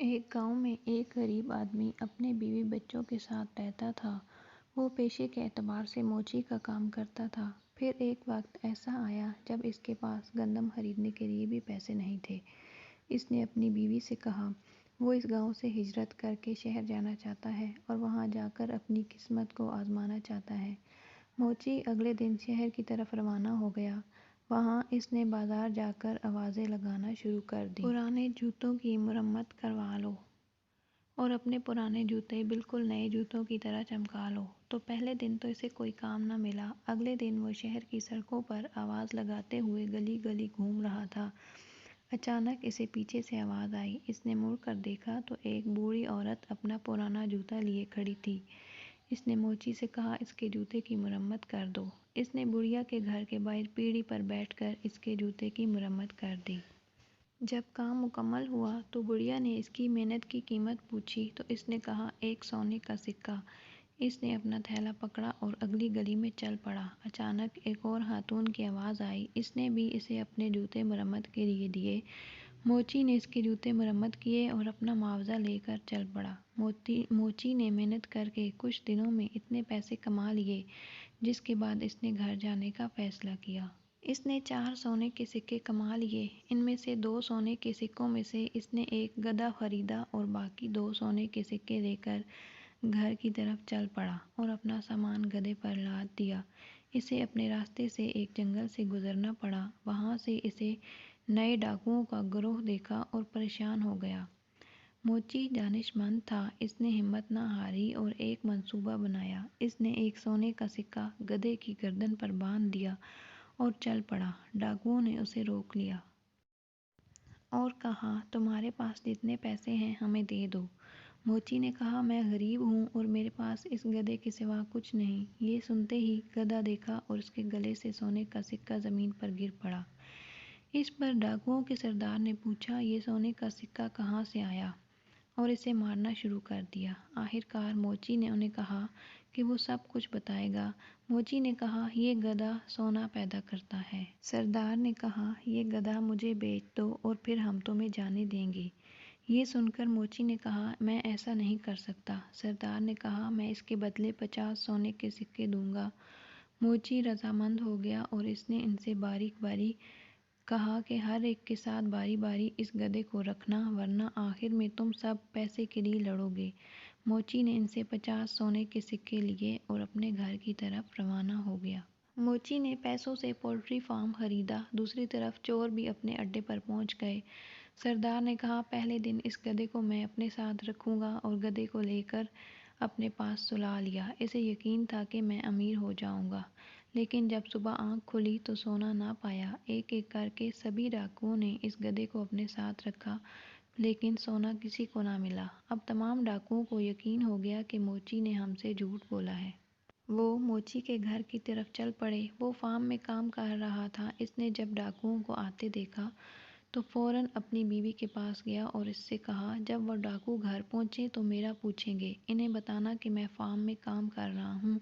ایک گاؤں میں ایک غریب آدمی اپنے بیوی بچوں کے ساتھ رہتا تھا۔ وہ پیشے کے اعتبار سے موچی کا کام کرتا تھا۔ پھر ایک وقت ایسا آیا جب اس کے پاس گندم خریدنے کے لیے بھی پیسے نہیں تھے۔ اس نے اپنی بیوی سے کہا وہ اس گاؤں سے ہجرت کر کے شہر جانا چاہتا ہے اور وہاں جا کر اپنی قسمت کو آزمانا چاہتا ہے۔ موچی اگلے دن شہر کی طرف روانہ ہو گیا۔ وہاں اس نے بازار جا کر آوازیں لگانا شروع کر دیں۔ پرانے جوتوں کی مرمت کروا لو اور اپنے پرانے جوتے بالکل نئے جوتوں کی طرح چمکا لو۔ تو پہلے دن تو اسے کوئی کام نہ ملا۔ اگلے دن وہ شہر کی سڑکوں پر آواز لگاتے ہوئے گلی گلی گھوم رہا تھا۔ اچانک اسے پیچھے سے آواز آئی۔ اس نے مڑ کر دیکھا تو ایک بوڑھی عورت اپنا پرانا جوتا لیے کھڑی تھی۔ اس نے موچی سے کہا اس کے جوتے کی مرمت کر دو۔ اس نے بڑھیا کے گھر کے باہر پیڑھی پر بیٹھ کر اس کے جوتے کی مرمت کر دی۔ جب کام مکمل ہوا تو بڑھیا نے اس کی محنت کی قیمت پوچھی تو اس نے کہا 1 سونے کا سکہ۔ اس نے اپنا تھیلا پکڑا اور اگلی گلی میں چل پڑا۔ اچانک ایک اور خاتون کی آواز آئی۔ اس نے بھی اسے اپنے جوتے مرمت کے لیے دیے۔ موچی نے اس کے جوتے مرمت کیے اور اپنا معاوضہ لے کر چل پڑا۔ موچی نے محنت کر کے کچھ دنوں میں اتنے پیسے کما لیے جس کے بعد اس نے گھر جانے کا فیصلہ کیا۔ اس نے 4 سونے کے سکے کما لیے۔ ان میں سے 2 سونے کے سکوں میں سے اس نے ایک گدھا خریدا اور باقی 2 سونے کے سکے لے کر گھر کی طرف چل پڑا اور اپنا سامان گدھے پر لاد دیا۔ اسے اپنے راستے سے ایک جنگل سے گزرنا پڑا۔ وہاں سے اسے نئے ڈاکوؤں کا گروہ دیکھا اور پریشان ہو گیا۔ موچی دانش مند تھا۔ اس نے ہمت نہ ہاری اور ایک منصوبہ بنایا۔ اس نے ایک سونے کا سکہ گدھے کی گردن پر باندھ دیا اور چل پڑا۔ ڈاکوؤں نے اسے روک لیا اور کہا تمہارے پاس جتنے پیسے ہیں ہمیں دے دو۔ موچی نے کہا میں غریب ہوں اور میرے پاس اس گدھے کے سوا کچھ نہیں۔ یہ سنتے ہی گدھا دیکھا اور اس کے گلے سے سونے کا سکہ زمین پر گر پڑا۔ اس پر ڈاکوؤں کے سردار نے پوچھا یہ سونے کا سکہ کہاں سے آیا اور اسے مارنا شروع کر دیا۔ آخرکار موچی نے انہیں کہا کہ وہ سب کچھ بتائے گا۔ موچی نے کہا یہ گدھا سونا پیدا کرتا ہے۔ سردار نے کہا یہ گدھا مجھے بیچ دو اور پھر ہم تمہیں جانے دیں گے۔ یہ سن کر موچی نے کہا میں ایسا نہیں کر سکتا۔ سردار نے کہا میں اس کے بدلے 50 سونے کے سکے دوں گا۔ موچی رضامند ہو گیا اور اس نے ان سے باری باری کہا کہ ہر ایک کے ساتھ باری باری اس گدھے کو رکھنا ورنہ آخر میں تم سب پیسے کے لیے لڑو گے۔ موچی نے ان سے 50 سونے کے سکے لیے اور اپنے گھر کی طرف روانہ ہو گیا۔ موچی نے پیسوں سے پولٹری فارم خریدا۔ دوسری طرف چور بھی اپنے اڈے پر پہنچ گئے۔ سردار نے کہا پہلے دن اس گدھے کو میں اپنے ساتھ رکھوں گا اور گدھے کو لے کر اپنے پاس سلا لیا۔ اسے یقین تھا کہ میں امیر ہو جاؤں گا۔ لیکن جب صبح آنکھ کھلی تو سونا نہ پایا۔ ایک ایک کر کے سبھی ڈاکوؤں نے اس گدھے کو اپنے ساتھ رکھا لیکن سونا کسی کو نہ ملا۔ اب تمام ڈاکوؤں کو یقین ہو گیا کہ موچی نے ہم سے جھوٹ بولا ہے۔ وہ موچی کے گھر کی طرف چل پڑے۔ وہ فارم میں کام کر رہا تھا۔ اس نے جب ڈاکوؤں کو آتے دیکھا تو فوراً اپنی بیوی کے پاس گیا اور اس سے کہا جب وہ ڈاکو گھر پہنچے تو میرا پوچھیں گے۔ انہیں بتانا کہ میں فارم میں کام کر رہا ہوں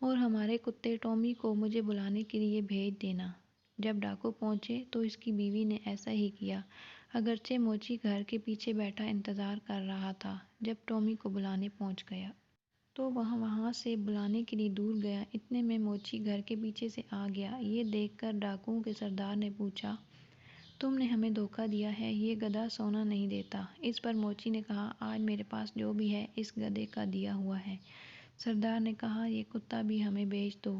اور ہمارے کتے ٹامی کو مجھے بلانے کے لیے بھیج دینا۔ جب ڈاکو پہنچے تو اس کی بیوی نے ایسا ہی کیا۔ اگرچہ موچی گھر کے پیچھے بیٹھا انتظار کر رہا تھا۔ جب ٹامی کو بلانے پہنچ گیا تو وہاں سے بلانے کے لیے دور گیا۔ اتنے میں موچی گھر کے پیچھے سے آ گیا۔ یہ دیکھ کر ڈاکوؤں کے سردار نے پوچھا تم نے ہمیں دھوکہ دیا ہے، یہ گدھا سونا نہیں دیتا۔ اس پر موچی نے کہا آج میرے پاس جو بھی ہے اس گدھے کا دیا ہوا ہے۔ سردار نے کہا یہ کتا بھی ہمیں بیچ دو۔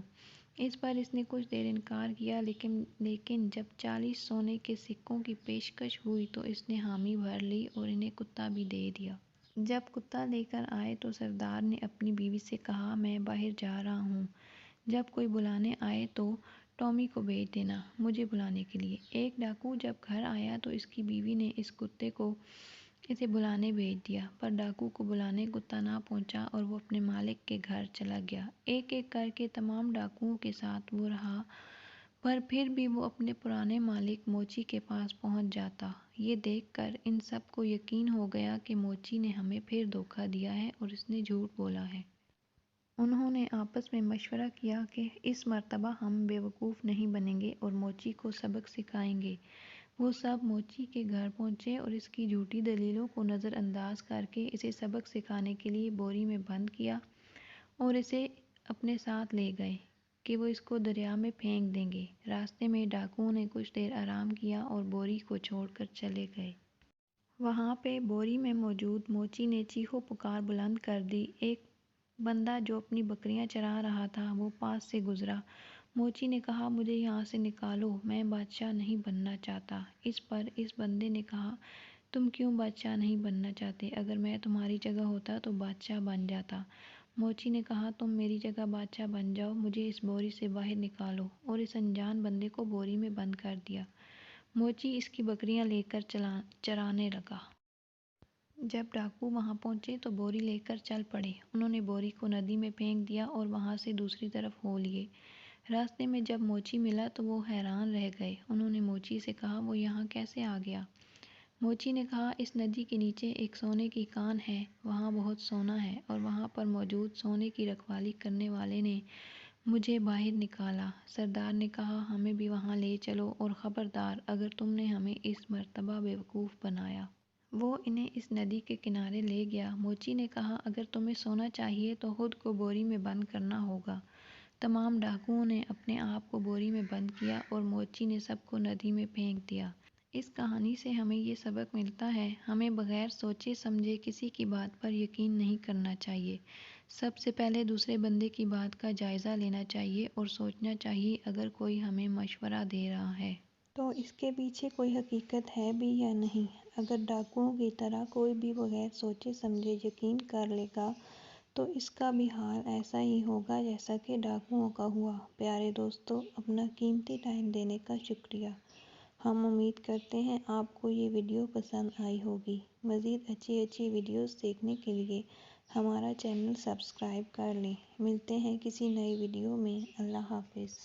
اس پر اس نے کچھ دیر انکار کیا لیکن جب 40 سونے کے سکوں کی پیشکش ہوئی تو اس نے حامی بھر لی اور انہیں کتا بھی دے دیا۔ جب کتا لے کر آئے تو سردار نے اپنی بیوی سے کہا میں باہر جا رہا ہوں، جب کوئی بلانے آئے تو ٹامی کو بھیج دینا مجھے بلانے کے لیے۔ ایک ڈاکو جب گھر آیا تو اس کی بیوی نے اس کتے کو اسے بلانے بھیج دیا پر ڈاکو کو بلانے کتا نہ پہنچا اور وہ اپنے مالک کے گھر چلا گیا۔ ایک ایک کر کے تمام ڈاکوؤں کے ساتھ وہ رہا پر پھر بھی وہ اپنے پرانے مالک موچی کے پاس پہنچ جاتا۔ یہ دیکھ کر ان سب کو یقین ہو گیا کہ موچی نے ہمیں پھر دھوکہ دیا ہے اور اس نے جھوٹ بولا ہے۔ انہوں نے آپس میں مشورہ کیا کہ اس مرتبہ ہم بے وقوف نہیں بنیں گے اور موچی کو سبق سکھائیں گے۔ وہ سب موچی کے گھر پہنچے اور اس کی جھوٹی دلیلوں کو نظر انداز کر کے اسے سبق سکھانے کے لیے بوری میں بند کیا اور اسے اپنے ساتھ لے گئے کہ وہ اس کو دریا میں پھینک دیں گے۔ راستے میں ڈاکوؤں نے کچھ دیر آرام کیا اور بوری کو چھوڑ کر چلے گئے۔ وہاں پہ بوری میں موجود موچی نے چیخو پکار بلند کر دی۔ ایک بندہ جو اپنی بکریاں چرا رہا تھا وہ پاس سے گزرا۔ موچی نے کہا، مجھے یہاں سے نکالو، میں بادشاہ نہیں بننا چاہتا۔ اس پر اس بندے نے کہا، تم کیوں بادشاہ نہیں بننا چاہتے؟ اگر میں تمہاری جگہ ہوتا تو بادشاہ بن جاتا۔ موچی نے کہا، تم میری جگہ بادشاہ بن جاؤ، مجھے اس بوری سے باہر نکالو، اور اس انجان بندے کو بوری میں بند کر دیا۔ موچی اس کی بکریاں لے کر چرانے لگا۔ جب ڈاکو وہاں پہنچے تو بوری لے کر چل پڑے۔ انہوں نے بوری کو ندی میں پھینک دیا اور وہاں سے دوسری طرف ہو لیے۔ راستے میں جب موچی ملا تو وہ حیران رہ گئے۔ انہوں نے موچی سے کہا، وہ یہاں کیسے آ گیا؟ موچی نے کہا، اس ندی کے نیچے ایک سونے کی کان ہے، وہاں بہت سونا ہے، اور وہاں پر موجود سونے کی رکھوالی کرنے والے نے مجھے باہر نکالا۔ سردار نے کہا، ہمیں بھی وہاں لے چلو، اور خبردار اگر تم نے ہمیں اس مرتبہ بیوقوف بنایا۔ وہ انہیں اس ندی کے کنارے لے گیا۔ موچی نے کہا، اگر تمہیں سونا چاہیے تو خود کو بوری میں بند کرنا ہوگا۔ تمام ڈاکوؤں نے اپنے آپ کو بوری میں بند کیا اور موچی نے سب کو ندی میں پھینک دیا۔ اس کہانی سے ہمیں یہ سبق ملتا ہے، ہمیں بغیر سوچے سمجھے کسی کی بات پر یقین نہیں کرنا چاہیے۔ سب سے پہلے دوسرے بندے کی بات کا جائزہ لینا چاہیے اور سوچنا چاہیے اگر کوئی ہمیں مشورہ دے رہا ہے تو اس کے پیچھے کوئی حقیقت ہے بھی یا نہیں۔ اگر ڈاکوؤں کی طرح کوئی بھی بغیر سوچے سمجھے یقین کر لے گا تو اس کا بھی حال ایسا ہی ہوگا جیسا کہ ڈاکوؤں کا ہوا۔ پیارے دوستو، اپنا قیمتی ٹائم دینے کا شکریہ۔ ہم امید کرتے ہیں آپ کو یہ ویڈیو پسند آئی ہوگی۔ مزید اچھی ویڈیوز دیکھنے کے لیے ہمارا چینل سبسکرائب کر لیں۔ ملتے ہیں کسی نئی ویڈیو میں۔ اللہ حافظ۔